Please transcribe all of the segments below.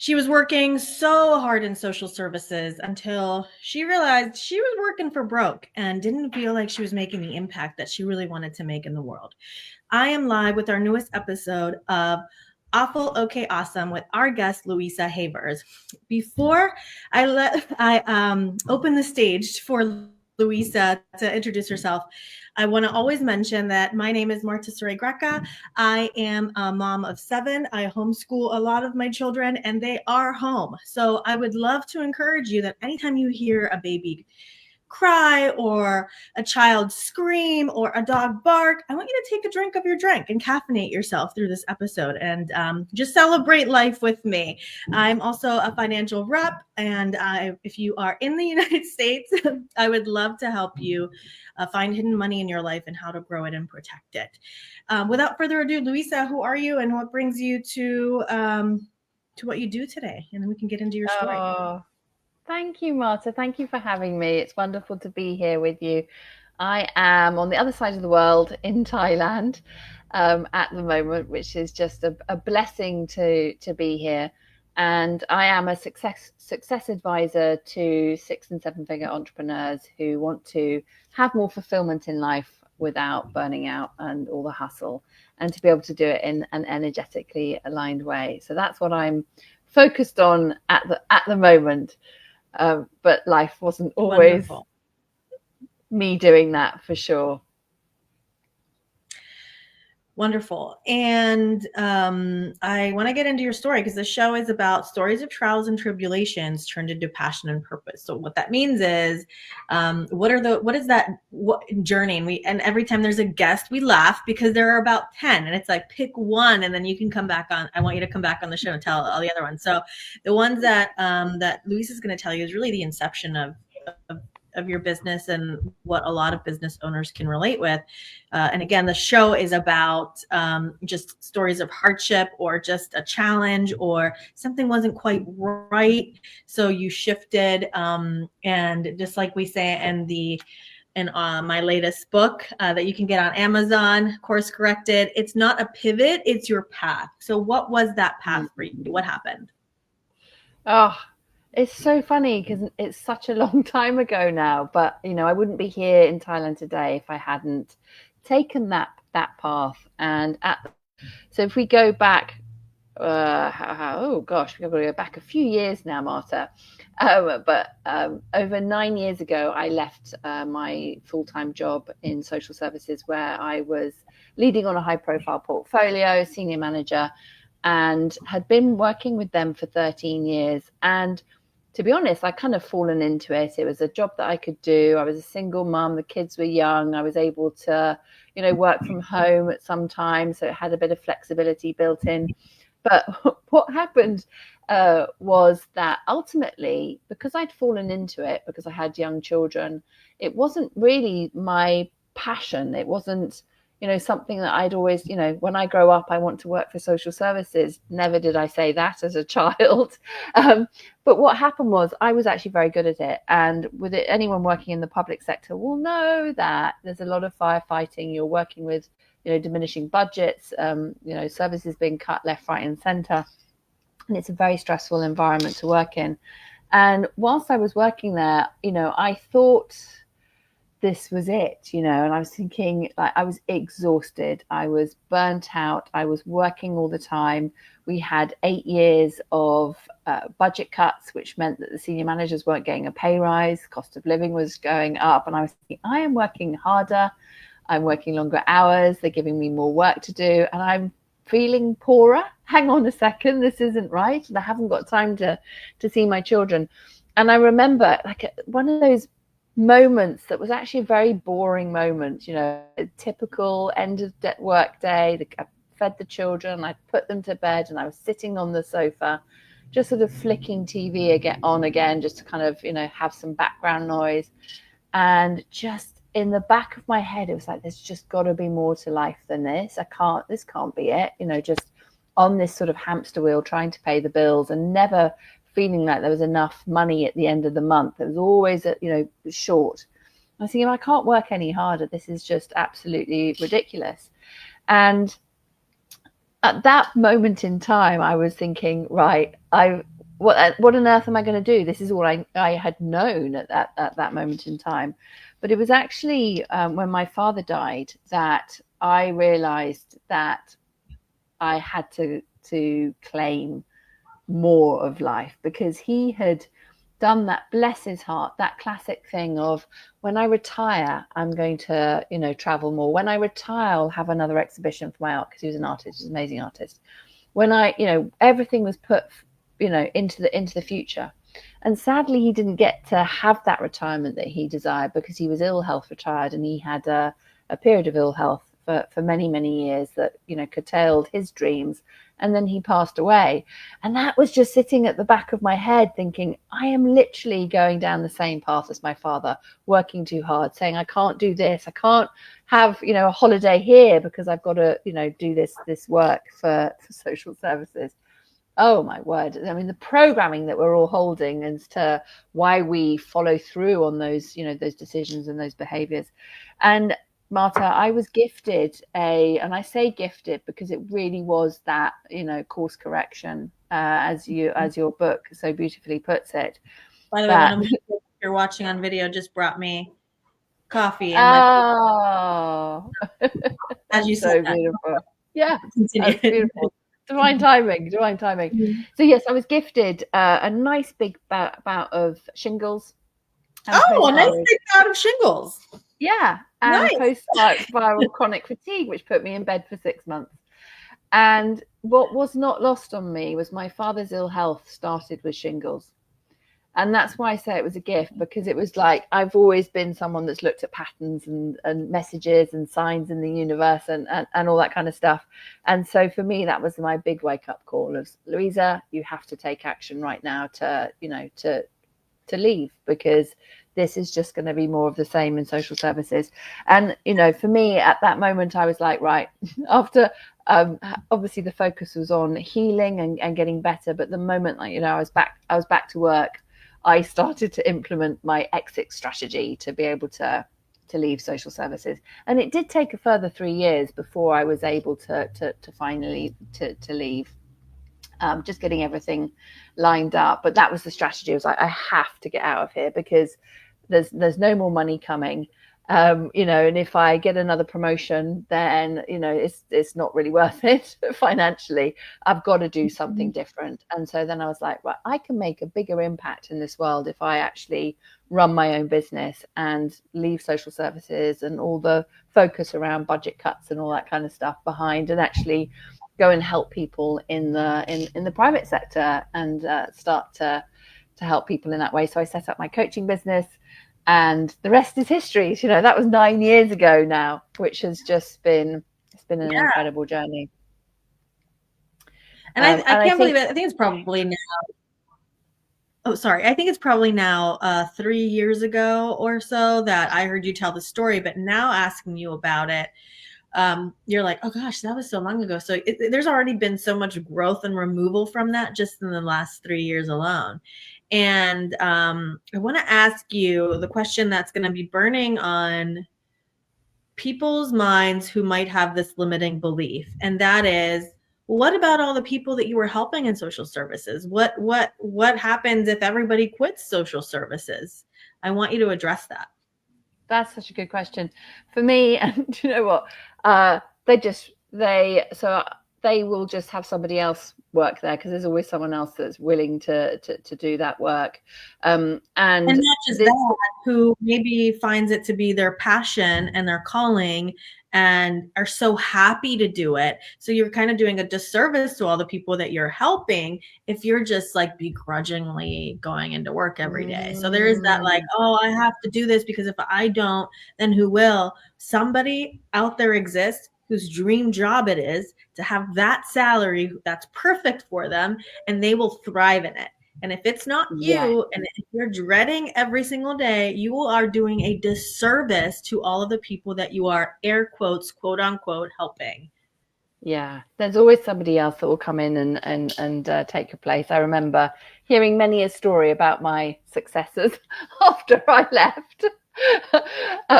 She was working so hard in social services until she realized she was working for broke and didn't feel like she was making the impact that she really wanted to make in the world. I am live with our newest episode of Awful Okay Awesome with our guest Louisa Havers. Before I open the stage for Louisa to introduce herself, I want to always mention that my name is Marta Saray Greca. I am a mom of 7. I homeschool a lot of my children, and they are home. So I would love to encourage you that anytime you hear a baby cry or a child scream or a dog bark, I want you to take a drink of your drink and caffeinate yourself through this episode and just celebrate life with me. I'm also a financial rep, and if you are in the United States, I would love to help you find hidden money in your life and how to grow it and protect it. Without further ado, Louisa, who are you and what brings you to what you do today? And then we can get into your story. Oh, thank you, Marta. Thank you for having me. It's wonderful to be here with you. I am on the other side of the world in Thailand at the moment, which is just a blessing to be here. And I am a success advisor to 6 and 7 figure entrepreneurs who want to have more fulfillment in life without burning out and all the hustle, and to be able to do it in an energetically aligned way. So that's what I'm focused on at the moment. But life wasn't always Wonderful. me doing that, for sure. Wonderful. And I want to get into your story because the show is about stories of trials and tribulations turned into passion and purpose. So what that means is, what is that journey? And every time there's a guest, we laugh because there are about 10, and it's like, pick one, and then you can come back on. I want you to come back on the show and tell all the other ones. So the ones that Luis is going to tell you is really the inception of your business and what a lot of business owners can relate with. And again, the show is about just stories of hardship or just a challenge or something wasn't quite right. So you shifted. And just like we say in my latest book that you can get on Amazon, Course Corrected, it's not a pivot, it's your path. So what was that path for you? What happened? Oh, it's so funny because it's such a long time ago now, but I wouldn't be here in Thailand today if I hadn't taken that path. And so if we go back, oh gosh, we've got to go back a few years now, Marta. But over 9 years ago, I left my full-time job in social services, where I was leading on a high-profile portfolio, senior manager, and had been working with them for 13 years. And to be honest, I kind of fallen into it. It was a job that I could do. I was a single mum. The kids were young. I was able to, work from home at some time. So it had a bit of flexibility built in. But what happened was that ultimately, because I'd fallen into it, because I had young children, it wasn't really my passion. It wasn't, something that I'd always, when I grow up, I want to work for social services. Never did I say that as a child. But what happened was I was actually very good at it. And with it, anyone working in the public sector will know that there's a lot of firefighting. You're working with, diminishing budgets, services being cut left, right, and center. And it's a very stressful environment to work in. And whilst I was working there, I thought this was it, and I was thinking, like, I was exhausted. I was burnt out. I was working all the time. We had 8 years of budget cuts, which meant that the senior managers weren't getting a pay rise. Cost of living was going up. And I was thinking, I am working harder. I'm working longer hours. They're giving me more work to do. And I'm feeling poorer. Hang on a second. This isn't right. And I haven't got time to see my children. And I remember, like, one of those moments that was actually a very boring moment, a typical end of work day. I fed the children, I put them to bed, and I was sitting on the sofa, just sort of flicking TV again, just to kind of, have some background noise. And just in the back of my head, it was like, there's just got to be more to life than this. This can't be it. Just on this sort of hamster wheel, trying to pay the bills and never feeling like there was enough money at the end of the month. It was always, short. I was thinking, I can't work any harder. This is just absolutely ridiculous. And at that moment in time, I was thinking, right, what on earth am I going to do? This is all I had known at that moment in time. But it was actually when my father died that I realized that I had to claim more of life, because he had done that, bless his heart, that classic thing of, when I retire, I'm going to, travel more. When I retire, I'll have another exhibition for my art, because he was an artist, he was an amazing artist. When I, everything was put, into the future. And sadly, he didn't get to have that retirement that he desired, because he was ill health retired, and he had a period of ill health for many, many years that, curtailed his dreams. And then he passed away. And that was just sitting at the back of my head thinking, I am literally going down the same path as my father, working too hard, saying, I can't do this. I can't have, a holiday here because I've got to, do this work for social services. Oh my word. I mean, the programming that we're all holding as to why we follow through on those, those decisions and those behaviors. And Marta, I was gifted and I say gifted because it really was that, course correction, as your book so beautifully puts it. By the way, one of the people you're watching on video just brought me coffee. And as you so said beautiful. Yeah, that's beautiful. Divine timing. Mm-hmm. So yes, I was gifted a nice big bout of shingles. A nice big bout of shingles. Yeah, and post-viral chronic fatigue, which put me in bed for 6 months. And what was not lost on me was my father's ill health started with shingles. And that's why I say it was a gift, because it was like, I've always been someone that's looked at patterns and messages and signs in the universe and all that kind of stuff. And so for me, that was my big wake up call of, Louisa, you have to take action right now to leave, because this is just going to be more of the same in social services. And, for me at that moment, I was like, right, after obviously the focus was on healing and getting better. But the moment, I was back to work, I started to implement my exit strategy to be able to leave social services. And it did take a further 3 years before I was able to finally to leave. Just getting everything lined up. But that was the strategy. I was like, I have to get out of here, because there's no more money coming. And if I get another promotion, then, it's not really worth it financially. I've got to do something different. And so then I was like, well, I can make a bigger impact in this world if I actually run my own business and leave social services and all the focus around budget cuts and all that kind of stuff behind, and actually go and help people in the private sector and start to help people in that way. So I set up my coaching business, and the rest is history. That was 9 years ago now, which has just been an incredible journey. And I can't believe it. I think it's probably now. Oh, sorry. I think it's probably now 3 years ago or so that I heard you tell the story, but now asking you about it, you're like, oh gosh, that was so long ago. So there's already been so much growth and removal from that just in the last 3 years alone. And I want to ask you the question that's going to be burning on people's minds who might have this limiting belief. And that is, what about all the people that you were helping in social services? What happens if everybody quits social services? I want you to address that. That's such a good question for me. And you know what? They will just have somebody else work there, because there's always someone else that's willing to do that work. And not just that, who maybe finds it to be their passion and their calling and are so happy to do it. So you're kind of doing a disservice to all the people that you're helping if you're just like begrudgingly going into work every day. So there is that like, oh, I have to do this because if I don't, then who will? Somebody out there exists whose dream job it is to have that salary that's perfect for them, and they will thrive in it. And if it's not you, and if you're dreading every single day, you are doing a disservice to all of the people that you are, air quotes, quote unquote, helping. Yeah, there's always somebody else that will come in and take your place. I remember hearing many a story about my successors after I left.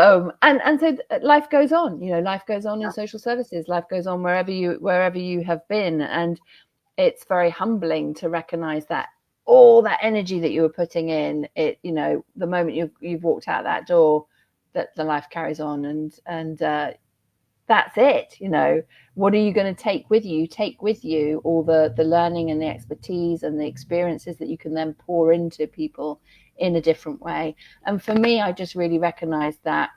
And so life goes on. Life goes on in social services. Life goes on wherever you have been, and it's very humbling to recognize that all that energy that you were putting in it, you know, the moment you've walked out that door, that the life carries on, and that's it. You know, what are you going to take with you? Take with you all the learning and the expertise and the experiences that you can then pour into people in a different way. And for me, I just really recognized that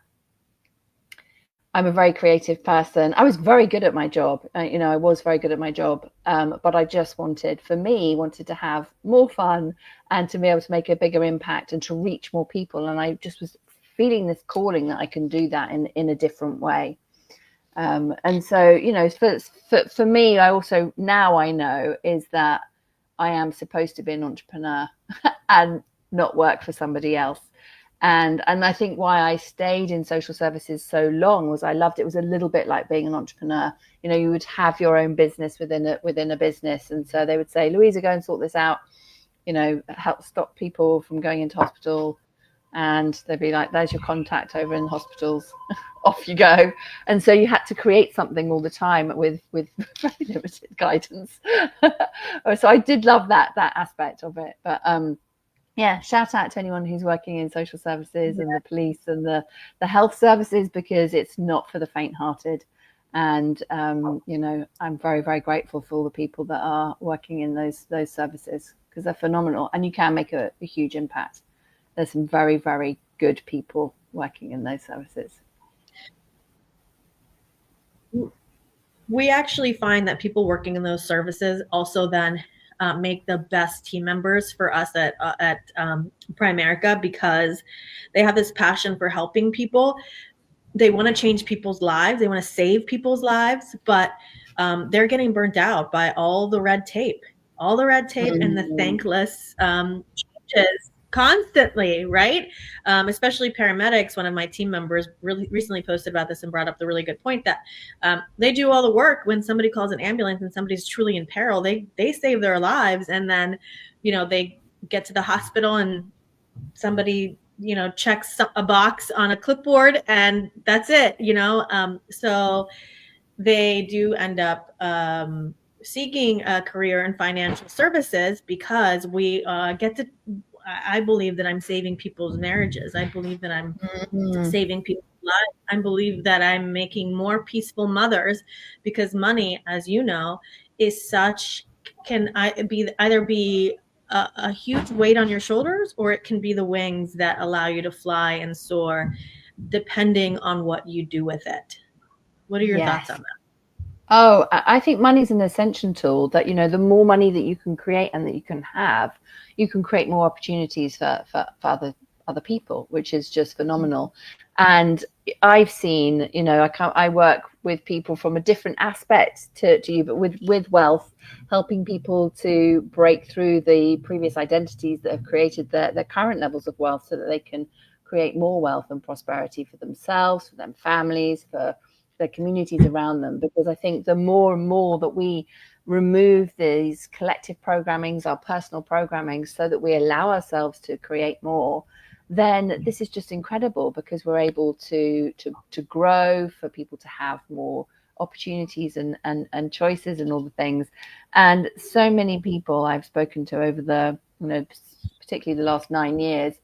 I'm a very creative person. I was very good at my job. You know, I was very good at my job. But I just wanted to have more fun and to be able to make a bigger impact and to reach more people. And I just was feeling this calling that I can do that in a different way. And so, you know, for me, I also, now I know, is that I am supposed to be an entrepreneur and not work for somebody else. And I think why I stayed in social services so long was I loved it. It was a little bit like being an entrepreneur. You know, you would have your own business within a business. And so they would say, Louisa, go and sort this out, you know, help stop people from going into hospital. And they'd be like, there's your contact over in hospitals. Off you go. And so you had to create something all the time with very limited guidance. So I did love that aspect of it. But yeah, shout out to anyone who's working in social services and the police and the health services, because it's not for the faint-hearted. And you know, I'm very, very grateful for all the people that are working in those services, because they're phenomenal and you can make a huge impact. There's some very, very good people working in those services. We actually find that people working in those services also then make the best team members for us at Primerica, because they have this passion for helping people. They want to change people's lives. They want to save people's lives, but they're getting burnt out by all the red tape and the thankless changes constantly, right? Especially paramedics. One of my team members really recently posted about this and brought up the really good point that they do all the work when somebody calls an ambulance and somebody's truly in peril. They save their lives, and then, you know, they get to the hospital and somebody, you know, checks a box on a clipboard and that's it, you know. So they do end up seeking a career in financial services, because we get to, I believe that I'm saving people's marriages. I believe that I'm saving people's lives. I believe that I'm making more peaceful mothers, because money, as you know, is such, can either be a huge weight on your shoulders, or it can be the wings that allow you to fly and soar, depending on what you do with it. What are your thoughts on that? Oh, I think money's an ascension tool. That, you know, the more money that you can create and that you can have, you can create more opportunities for other people, which is just phenomenal. And I've seen, you know, I work with people from a different aspect to you, but with wealth, helping people to break through the previous identities that have created their current levels of wealth, so that they can create more wealth and prosperity for themselves, for their families, for their communities around them. Because I think the more and more that we remove these collective programmings, our personal programming, so that we allow ourselves to create more, then this is just incredible, because we're able to grow, for people to have more opportunities and choices and all the things. And so many people I've spoken to over the, you know, particularly the last 9 years,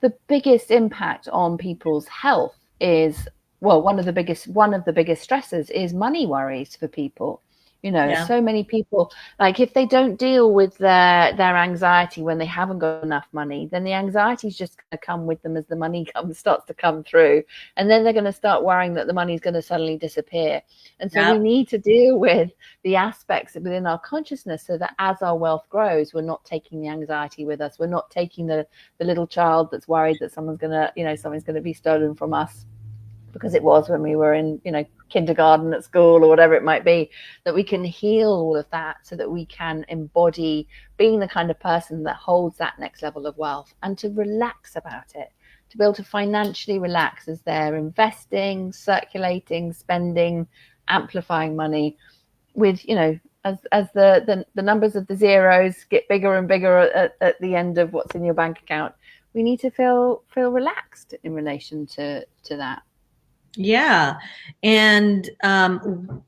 the biggest impact on people's health is, well, one of the biggest stressors is money worries for people. You know, so many people, like, if they don't deal with their anxiety when they haven't got enough money, then the anxiety is just going to come with them as the money starts to come through. And then they're going to start worrying that the money is going to suddenly disappear. And so we need to deal with the aspects within our consciousness, so that as our wealth grows, we're not taking the anxiety with us. We're not taking the little child that's worried that something's going to be stolen from us, because it was when we were in, you know, kindergarten, at school, or whatever it might be. That we can heal all of that, so that we can embody being the kind of person that holds that next level of wealth, and to relax about it, to be able to financially relax as they're investing, circulating, spending, amplifying money, with, you know, as the numbers of the zeros get bigger and bigger at the end of what's in your bank account. We need to feel relaxed in relation to that. Yeah. And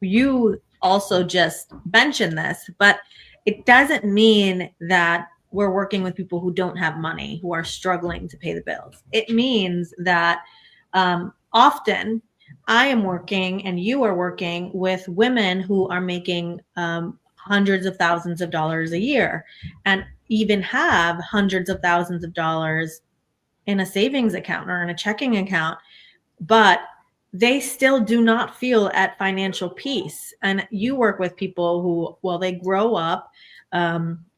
you also just mentioned this, but it doesn't mean that we're working with people who don't have money, who are struggling to pay the bills. It means that often I am working and you are working with women who are making hundreds of thousands of dollars a year and even have hundreds of thousands of dollars in a savings account or in a checking account, but they still do not feel at financial peace. And you work with people who, well, they grow up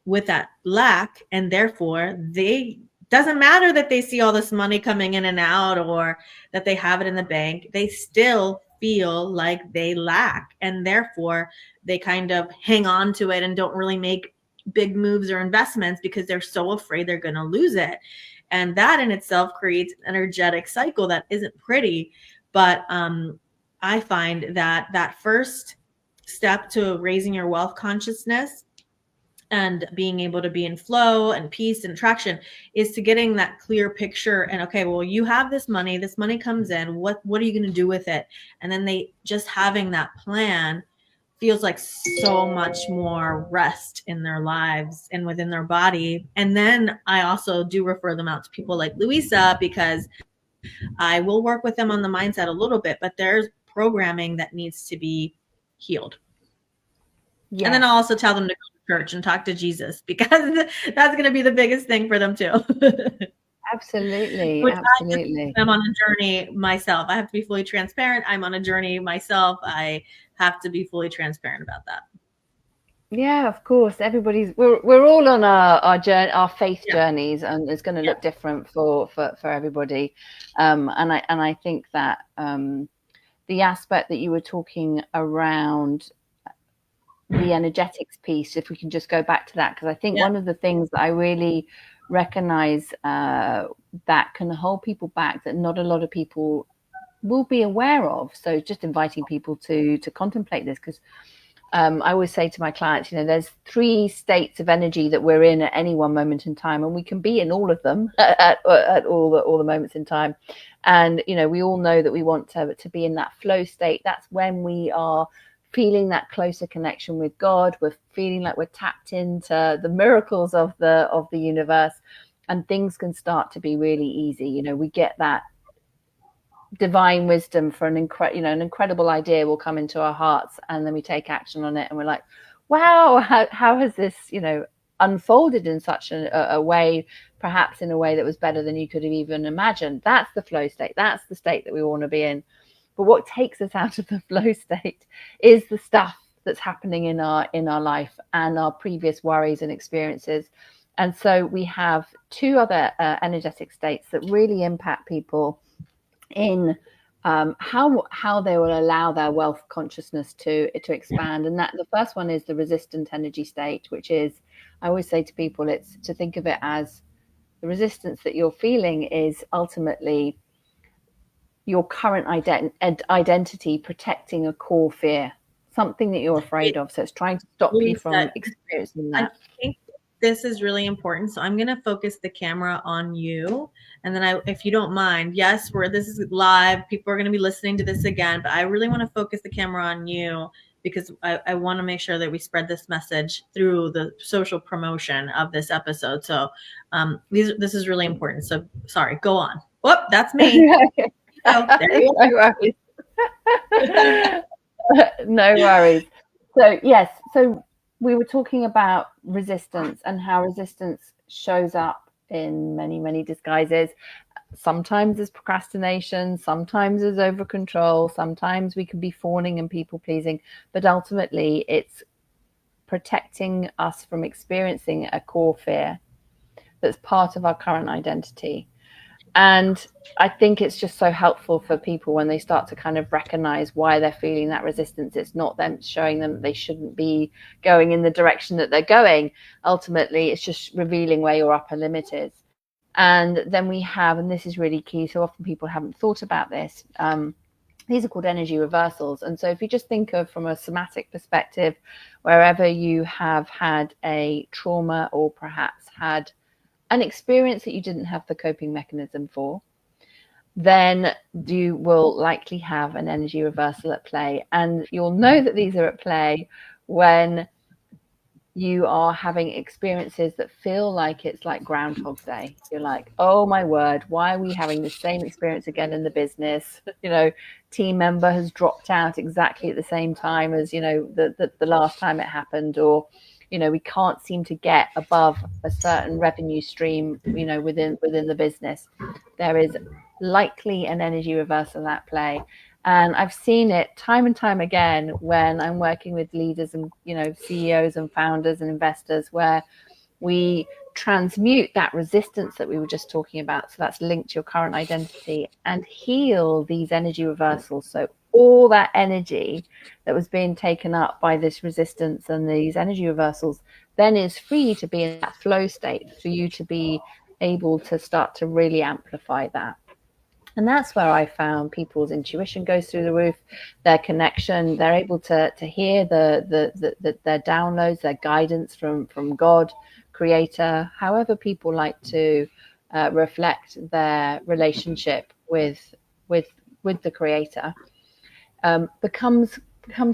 with that lack, and therefore they doesn't matter that they see all this money coming in and out or that they have it in the bank. They still feel like they lack, and therefore they kind of hang on to it and don't really make big moves or investments because they're so afraid they're going to lose it. And that in itself creates an energetic cycle that isn't pretty. But I find that that first step to raising your wealth consciousness and being able to be in flow and peace and traction is to getting that clear picture. And okay, well, you have this money comes in, what are you going to do with it? And then they just having that plan feels like so much more rest in their lives and within their body. And then I also do refer them out to people like Louisa, because I will work with them on the mindset a little bit, but there's programming that needs to be healed. Yes. And then I'll also tell them to go to church and talk to Jesus, because that's going to be the biggest thing for them too. Absolutely. I'm on a journey myself. I have to be fully transparent. I'm on a journey myself. I have to be fully transparent about that. Yeah, of course. We're all on our journey, our faith journeys, and it's going to look different for everybody. And I think that the aspect that you were talking around the energetics piece, if we can just go back to that, because I think one of the things that I really recognize that can hold people back, that not a lot of people will be aware of. So just inviting people to contemplate this, because I always say to my clients, there's 3 states of energy that we're in at any one moment in time, and we can be in all of them at all the moments in time. And we all know that we want to be in that flow state. That's when we are feeling that closer connection with God. We're feeling like we're tapped into the miracles of the universe, and things can start to be really easy. We get that divine wisdom for an incredible idea will come into our hearts, and then we take action on it, and we're like, wow, how has this unfolded in such a way, perhaps in a way that was better than you could have even imagined. That's the flow state. That's the state that we want to be in. But what takes us out of the flow state is the stuff that's happening in our life and our previous worries and experiences. And so we have 2 other energetic states that really impact people in how they will allow their wealth consciousness to expand. And that the first one is the resistant energy state, which is, I always say to people, it's to think of it as the resistance that you're feeling is ultimately your current identity protecting a core fear, something that you're afraid of. So it's trying to stop you from experiencing that. I think this is really important. So I'm going to focus the camera on you. And then if you don't mind, yes, this is live. People are going to be listening to this again, but I really want to focus the camera on you, because I want to make sure that we spread this message through the social promotion of this episode. So this is really important. So sorry, go on. Whoop, that's me. Oh, there you go. No worries. So yes, so we were talking about resistance and how resistance shows up in many, many disguises. Sometimes as procrastination, sometimes as over control, sometimes we can be fawning and people pleasing, but ultimately it's protecting us from experiencing a core fear that's part of our current identity. And I think it's just so helpful for people when they start to kind of recognize why they're feeling that resistance. It's not them showing them that they shouldn't be going in the direction that they're going. Ultimately, it's just revealing where your upper limit is. And then we have, and this is really key, so often people haven't thought about this, these are called energy reversals. And so if you just think of from a somatic perspective, wherever you have had a trauma or perhaps had an experience that you didn't have the coping mechanism for, then you will likely have an energy reversal at play. And you'll know that these are at play when you are having experiences that feel like it's like Groundhog Day. You're like, oh my word, why are we having the same experience again in the business? Team member has dropped out exactly at the same time as, the last time it happened, or, we can't seem to get above a certain revenue stream, within the business. There is likely an energy reversal at play. And I've seen it time and time again when I'm working with leaders and, CEOs and founders and investors, where we transmute that resistance that we were just talking about. So that's linked to your current identity, and heal these energy reversals. So all that energy that was being taken up by this resistance and these energy reversals then is free to be in that flow state, for you to be able to start to really amplify that. And that's where I found people's intuition goes through the roof, their connection. They're able to hear their downloads, their guidance from God, creator, however people like to reflect their relationship with the creator, becomes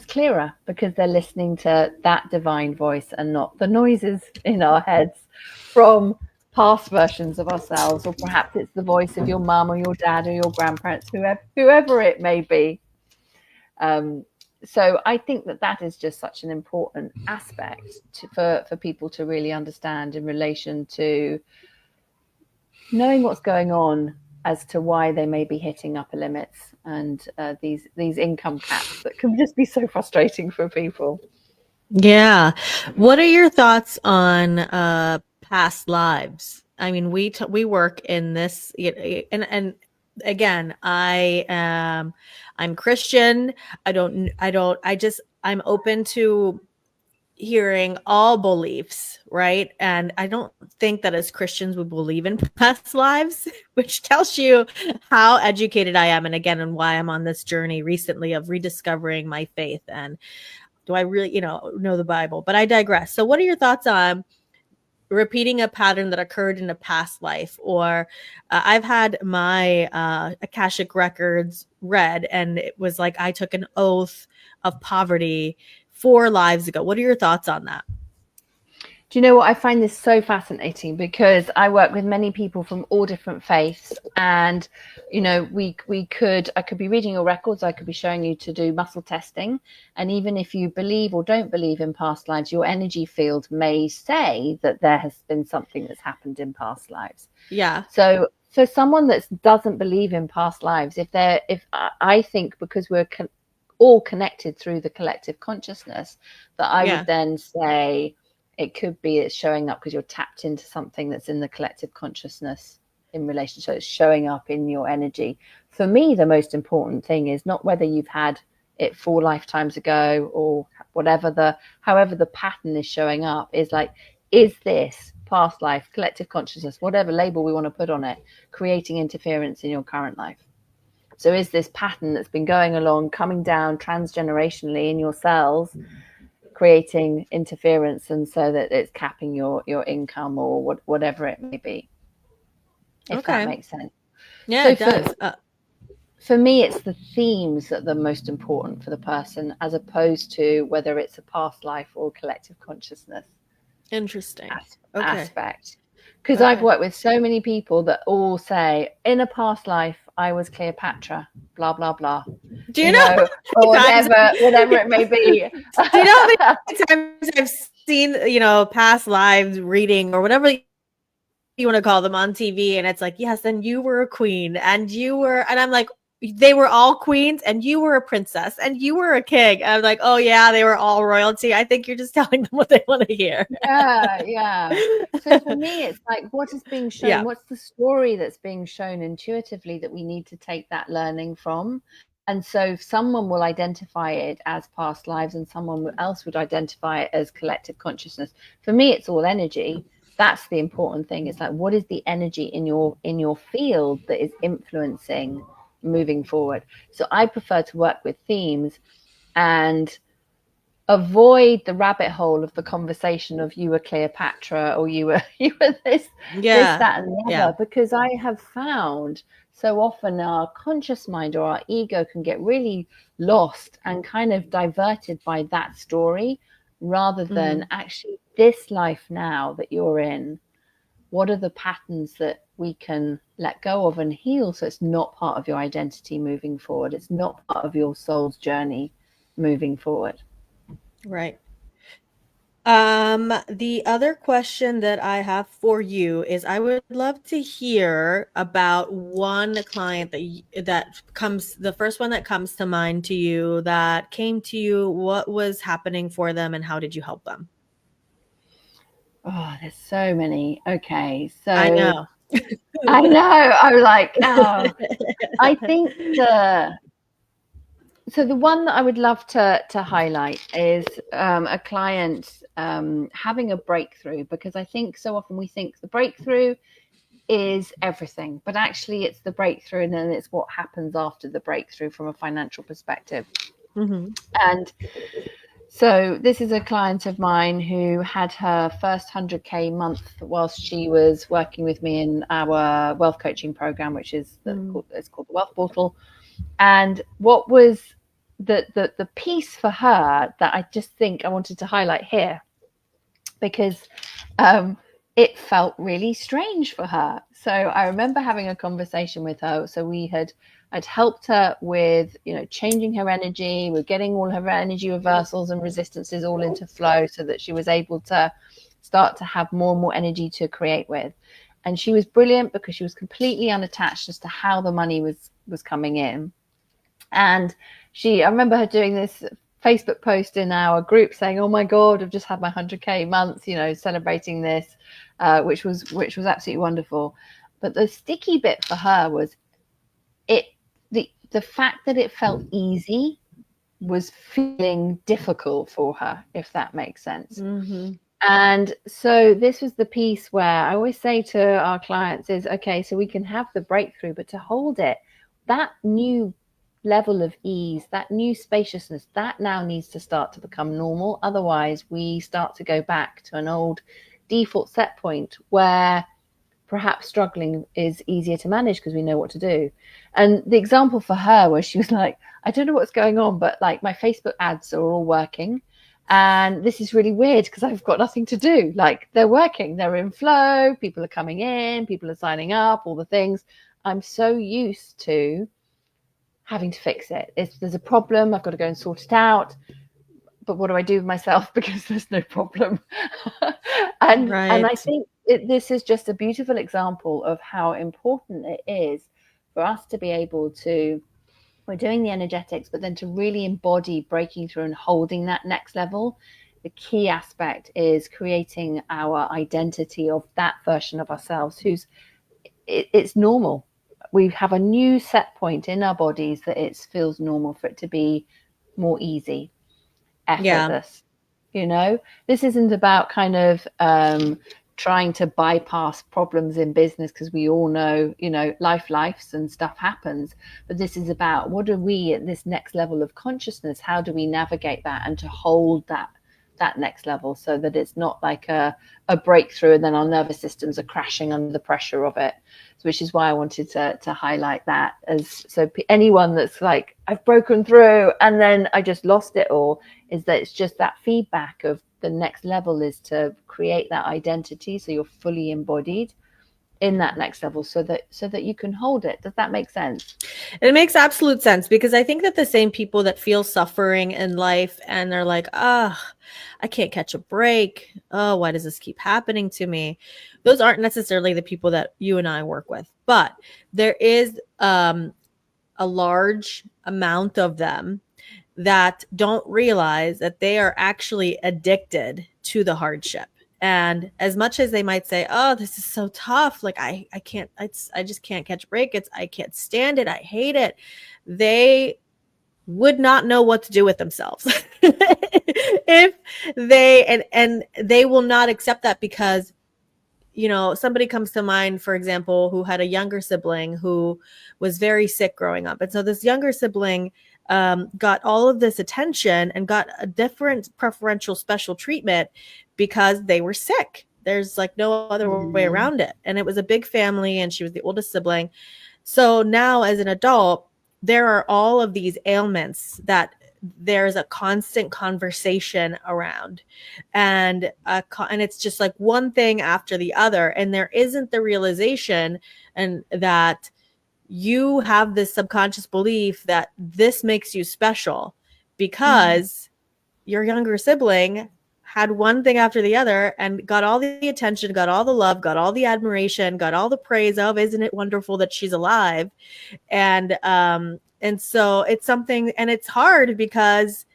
clearer, because they're listening to that divine voice and not the noises in our heads from past versions of ourselves, or perhaps it's the voice of your mum or your dad or your grandparents, whoever it may be. So I think that is just such an important aspect for people to really understand, in relation to knowing what's going on as to why they may be hitting upper limits, and these income caps that can just be so frustrating for people. Yeah. What are your thoughts on past lives? I mean, we work in this, and again, I'm Christian. I'm open to hearing all beliefs, right? And I don't think that as Christians we believe in past lives, which tells you how educated I am, and again, and why I'm on this journey recently of rediscovering my faith. And do I really, know the Bible? But I digress. So what are your thoughts on repeating a pattern that occurred in a past life? Or I've had my Akashic records read, and it was like I took an oath of poverty 4 lives ago. What are your thoughts on that? Do you know what? I find this so fascinating, because I work with many people from all different faiths, and I could be reading your records, I could be showing you to do muscle testing, and even if you believe or don't believe in past lives, your energy field may say that there has been something that's happened in past lives. Yeah. So for someone that doesn't believe in past lives, if I think, because we're all connected through the collective consciousness, that I would then say, it could be it's showing up because you're tapped into something that's in the collective consciousness in relation. So it's showing up in your energy. For me, the most important thing is not whether you've had it 4 lifetimes ago, or however the pattern is showing up, is like, is this past life, collective consciousness, whatever label we want to put on it, creating interference in your current life? So is this pattern that's been going along, coming down transgenerationally in your cells, creating interference, and so that it's capping your income, or whatever it may be, if that makes sense? Yeah, So it does. for me, it's the themes that are the most important for the person, as opposed to whether it's a past life or collective consciousness Interesting. aspect. Because I've worked with so many people that all say, in a past life I was Cleopatra, blah blah blah. Do you know or whatever it may be. Do you know how many times I've seen, past lives reading or whatever you want to call them on TV, and it's like, yes, and you were a queen, and I'm like, they were all queens, and you were a princess, and you were a king. And I'm like, oh yeah, they were all royalty. I think you're just telling them what they want to hear. Yeah. So for me, it's like, what is being shown? Yeah. What's the story that's being shown intuitively that we need to take that learning from? And so someone will identify it as past lives, and someone else would identify it as collective consciousness. For me, it's all energy. That's the important thing. It's like, what is the energy in your field that is influencing moving forward? So I prefer to work with themes and avoid the rabbit hole of the conversation of, you were Cleopatra, or you were this, that, and the other, because I have found so often our conscious mind or our ego can get really lost and kind of diverted by that story, rather than actually this life now that you're in, what are the patterns that we can let go of and heal so it's not part of your identity moving forward? It's not part of your soul's journey moving forward. Right. The other question that I have for you is I would love to hear about one client that comes, the first one that comes to mind to you that came to you, what was happening for them and how did you help them? Oh, there's so many. Okay, I so know. I know. I'm like, oh, I think the one that I would love to highlight is a client having a breakthrough, because I think so often we think the breakthrough is everything, but actually it's the breakthrough and then it's what happens after the breakthrough from a financial perspective. Mhm. And so this is a client of mine who had her first 100K month whilst she was working with me in our wealth coaching program, which is it's called the Wealth Portal. And what was the piece for her that I just think I wanted to highlight here, because it felt really strange for her. So I remember having a conversation with her. So I'd helped her with, changing her energy. We're getting all her energy reversals and resistances all into flow so that she was able to start to have more and more energy to create with. And she was brilliant because she was completely unattached as to how the money was coming in. And I remember her doing this Facebook post in our group saying, "Oh my God, I've just had my 100K month, celebrating this," which was absolutely wonderful. But the sticky bit for her was the fact that it felt easy was feeling difficult for her, if that makes sense. Mm-hmm. And so this was the piece where I always say to our clients is, okay, so we can have the breakthrough, but to hold it, that new level of ease, that new spaciousness, that now needs to start to become normal. Otherwise, we start to go back to an old default set point where perhaps struggling is easier to manage because we know what to do. And the example for her was, she was like, I don't know what's going on, but like my Facebook ads are all working. And this is really weird because I've got nothing to do. Like, they're working, they're in flow, people are coming in, people are signing up, all the things. I'm so used to having to fix it. If there's a problem, I've got to go and sort it out. But what do I do with myself because there's no problem? and I Right. think this is just a beautiful example of how important it is for us to be able to, we're doing the energetics, but then to really embody breaking through and holding that next level. The key aspect is creating our identity of that version of ourselves who's it's normal. We have a new set point in our bodies that it feels normal for it to be more easy, Yeah. effortless. This isn't about kind of trying to bypass problems in business, because we all know, lifes and stuff happens. But this is about, what are we at this next level of consciousness? How do we navigate that and to hold that next level so that it's not like a breakthrough and then our nervous systems are crashing under the pressure of it. Which is why I wanted to highlight that, as so anyone that's like, I've broken through and then I just lost it all, is that it's just that feedback of the next level is to create that identity so you're fully embodied in that next level so that you can hold it. Does that make sense? It makes absolute sense, because I think that the same people that feel suffering in life and they're like, I can't catch a break. Oh, why does this keep happening to me? Those aren't necessarily the people that you and I work with, but there is a large amount of them that don't realize that they are actually addicted to the hardship. And as much as they might say, oh, this is so tough, like I can't, I just can't catch a break, I can't stand it, I hate it, they would not know what to do with themselves if and they will not accept that, because somebody comes to mind, for example, who had a younger sibling who was very sick growing up. And so this younger sibling got all of this attention and got a different preferential special treatment because they were sick. There's like no other way around it. And it was a big family, and she was the oldest sibling. So now as an adult, there are all of these ailments that there's a constant conversation around, and it's just like one thing after the other, and there isn't the realization and that you have this subconscious belief that this makes you special because your younger sibling had one thing after the other and got all the attention, got all the love, got all the admiration, got all the praise of, isn't it wonderful that she's alive? And so it's something, and it's hard because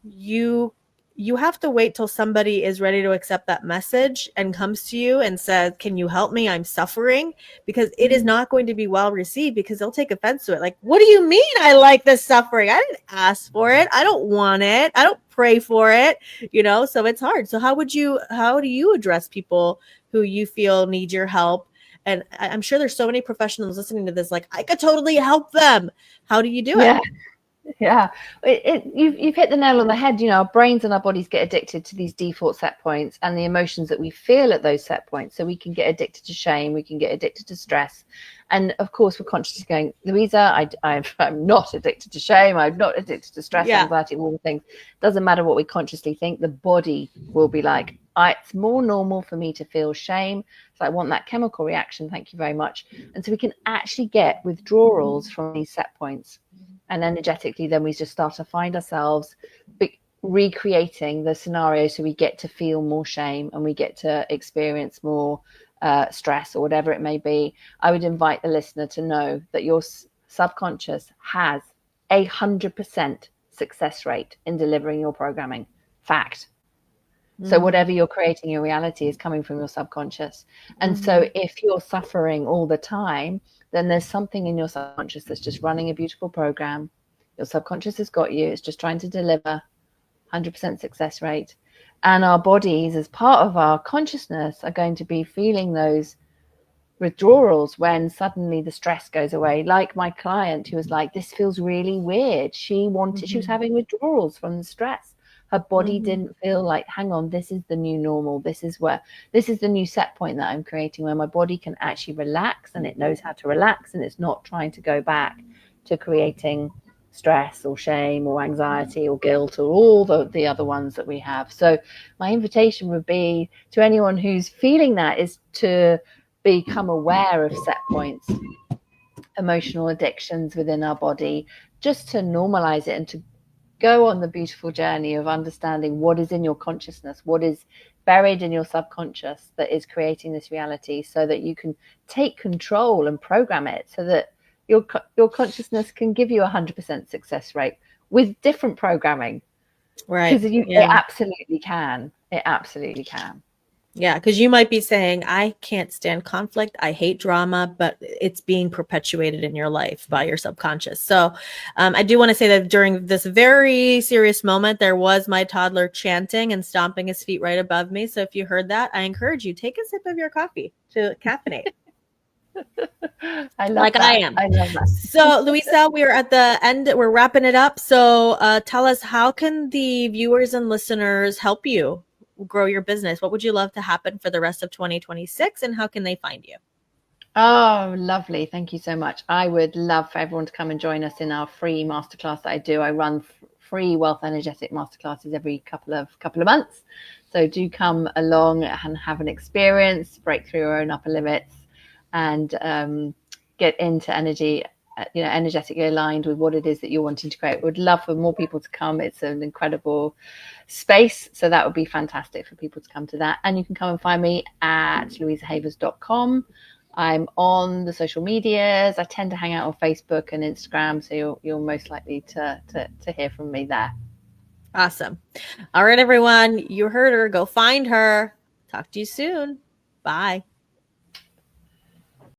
you you have to wait till somebody is ready to accept that message and comes to you and says, can you help me, I'm suffering, because it is not going to be well received, because they'll take offense to it. Like, what do you mean I like this suffering? I didn't ask for it, I don't want it, I don't pray for it, so it's hard. So how do you address people who you feel need your help? And I'm sure there's so many professionals listening to this, like, I could totally help them. How do you do it? Yeah, you've hit the nail on the head. Our brains and our bodies get addicted to these default set points and the emotions that we feel at those set points. So we can get addicted to shame, we can get addicted to stress. And of course, we're consciously going, Louisa, I'm not addicted to shame, I'm not addicted to stress, anxiety, all the things. Doesn't matter what we consciously think, the body will be like, it's more normal for me to feel shame. So I want that chemical reaction. Thank you very much. And so we can actually get withdrawals from these set points. And energetically, then we just start to find ourselves recreating the scenario, so we get to feel more shame and we get to experience more stress or whatever it may be. I would invite the listener to know that your subconscious has 100% success rate in delivering your programming. Fact. So whatever you're creating your reality is coming from your subconscious. And so if you're suffering all the time, then there's something in your subconscious that's just running a beautiful program. Your subconscious has got you. It's just trying to deliver 100% success rate. And our bodies, as part of our consciousness, are going to be feeling those withdrawals when suddenly the stress goes away. Like my client who was like, this feels really weird. She was having withdrawals from the stress. Her body didn't feel like, hang on, this is the new normal. This is the new set point that I'm creating, where my body can actually relax, and it knows how to relax, and it's not trying to go back to creating stress or shame or anxiety or guilt or all the other ones that we have. So my invitation would be to anyone who's feeling that is to become aware of set points, emotional addictions within our body, just to normalize it and to go on the beautiful journey of understanding what is in your consciousness, what is buried in your subconscious that is creating this reality, so that you can take control and program it so that your consciousness can give you 100% success rate with different programming. Right. Because it absolutely can. It absolutely can. Yeah, because you might be saying, I can't stand conflict, I hate drama, but it's being perpetuated in your life by your subconscious. So I do want to say that during this very serious moment, there was my toddler chanting and stomping his feet right above me. So if you heard that, I encourage you, take a sip of your coffee to caffeinate. I love that. I am. I love that. So Louisa, we are at the end. We're wrapping it up. So tell us, how can the viewers and listeners help you grow your business? What would you love to happen for the rest of 2026, and how can they find you? Oh, lovely. Thank you so much. I would love for everyone to come and join us in our free masterclass that I do. I run free wealth energetic masterclasses every couple of months. So do come along and have an experience, break through your own upper limits, and get into energy, energetically aligned with what it is that you're wanting to create. Would love for more people to come. It's an incredible space. So that would be fantastic for people to come to that. And you can come and find me at louisahavers.com. I'm on the social medias. I tend to hang out on Facebook and Instagram. So you're most likely to hear from me there. Awesome. All right, everyone. You heard her. Go find her. Talk to you soon. Bye.